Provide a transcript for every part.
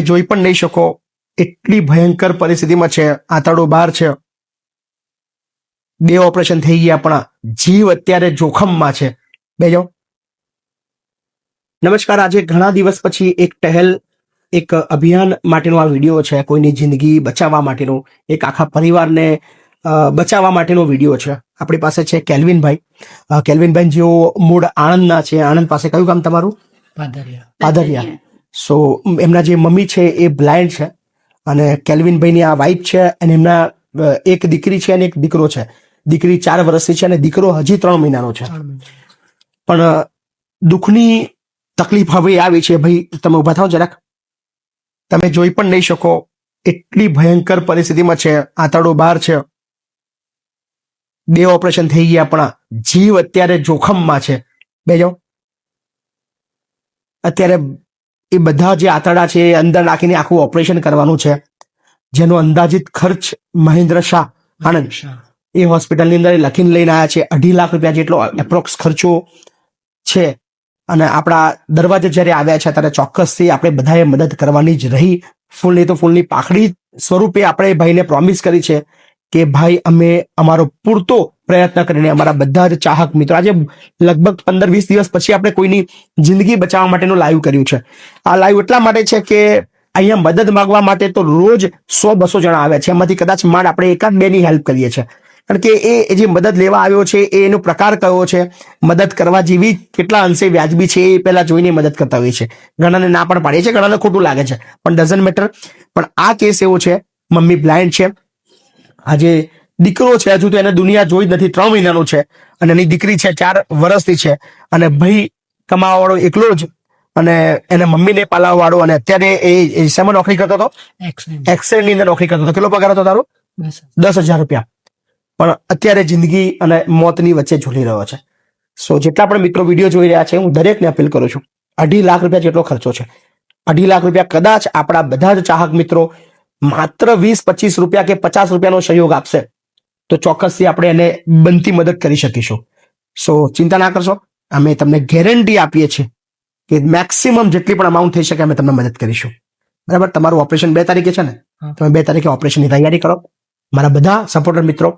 જોઈ પણ નહીં શકો એટલી ભયંકર પરિસ્થિતિમાં છે. આંતરડો બહાર છે, 2 ઓપરેશન થઈ ગયા, પણ જીવ અત્યારે જોખમમાં છે. બેજો. નમસ્કાર. આજે ઘણા દિવસ પછી એક અભિયાન માટેનો આ વિડીયો છે. કોઈની જિંદગી બચાવવા માટેનો, એક આખા પરિવારને બચાવવા માટેનો વિડીયો છે. આપણી પાસે છે કેલ્વિનભાઈ. કેલ્વિનભાઈ જેઓ મૂળ આણંદના છે. આણંદ પાસે કયું ગામ તમારું? પાદરિયા. સો એમના જે મમ્મી છે એ બ્લાઇન્ડ છે, અને કેલ્વિનભાઈની આ વાઇફ છે, અને એમના એક દીકરી છે અને એક દીકરો છે. દીકરી 4 વર્ષની છે અને દીકરો હજી 3 મહિનાનો છે. પણ દુઃખની તકલીફ હવે આવી છે. ભાઈ તમે ઉભા થાઓ જરાક. તમે જોઈ પણ નહીં શકો એટલી ભયંકર પરિસ્થિતિમાં છે. આંતરડો બહાર છે, 2 ઓપરેશન થઈ ગયા, પણ જીવ અત્યારે જોખમમાં છે. બેજો. અત્યારે એ બધા જે આંતરડા છે એ અંદર નાખીને આખું ઓપરેશન કરવાનું છે, જેનો અંદાજિત ખર્ચ મહેન્દ્ર શાહ આણંદ એ હોસ્પિટલની અંદર લખીને લઈને આવ્યા છે. 2.5 લાખ રૂપિયા જેટલો એપ્રોક્સ ખર્ચો છે. અને આપણા દરવાજે જ્યારે આવ્યા છે ત્યારે ચોક્કસથી આપણે બધાએ મદદ કરવાની જ રહી. ફૂલની તો ફૂલની પાખડી સ્વરૂપે આપણે ભાઈને પ્રોમિસ કરી છે કે ભાઈ અમે અમારો પૂરતો પ્રયત્ન કરીને અમારા બધા જ ચાહક મિત્રો, આજે લગભગ 15-20 દિવસ પછી આપણે કોઈની જિંદગી બચાવવા માટેનું લાઈવ કર્યું છે. આ લાઈવ એટલા માટે છે કે અહીંયા મદદ માંગવા માટે તો રોજ 100-200 જણા આવે છે. એમાંથી કદાચ માંડ આપણે 1-2ની હેલ્પ કરીએ છીએ. કારણ કે એ જે મદદ લેવા આવ્યો છે એનો પ્રકાર કયો છે, મદદ કરવા જેવી કેટલા અંશે વ્યાજબી છે એ પહેલા જોઈને મદદ કરતા હોય છે. ઘણાને ના પણ પાડીએ છે, ઘણાને ખોટું લાગે છે, પણ ડઝન્ટ મેટર. પણ આ કેસ એવો છે, મમ્મી બ્લાઇન્ડ છે, આજે દીકરો છે હજુ તો એને દુનિયા જોઈ જ નથી, 3 મહિનાનો છે, અને એની દીકરી છે 4 વર્ષની છે, અને ભાઈ કમાવા વાળો એકલો જ, અને એને મમ્મીને પાલાવા વાળો. અને અત્યારે એ શેમાં નોકરી કરતો હતો? એક્સેલની અંદર નોકરી કરતો હતો. કેટલો પગાર હતો તારો? 10,000 રૂપિયા. પણ અત્યારે જિંદગી અને મોતની વચ્ચે ઝૂલી રહ્યો છે. સો જેટલા પણ મિત્રો વિડીયો જોઈ રહ્યા છે, હું દરેકને અપીલ કરું છું, 2.5 લાખ રૂપિયા જેટલો ખર્ચો છે. 2.5 લાખ રૂપિયા કદાચ આપણા બધા જ ચાહક મિત્રો માત્ર 20-25 રૂપિયા કે 50 રૂપિયાનો સહયોગ આપશે તો ચોક્કસથી આપણે એને બનતી મદદ કરી શકીશું. સો ચિંતા ના કરશો, અમે તમને ગેરંટી આપીએ છીએ કે મેક્સિમમ જેટલી પણ અમાઉન્ટ થઈ શકે અમે તમને મદદ કરીશું. બરાબર? તમારું ઓપરેશન 2 તારીખે છે ને? તમે 2 તારીખે ઓપરેશનની તૈયારી કરો. મારા બધા સપોર્ટર મિત્રો,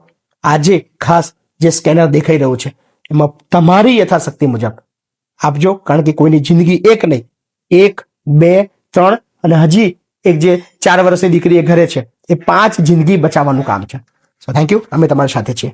આજે ખાસ જે સ્કેનર દેખાઈ રહ્યું છે એમાં તમારી યથાશક્તિ મુજબ આપજો. કારણ કે કોઈની જિંદગી એક નહીં, 1, 2, 3 અને હજી એક જે 4 વર્ષની દીકરી એ ઘરે છે, એ 5 જિંદગી બચાવવાનું કામ છે. So thank you. અમે તમારી સાથે છીએ.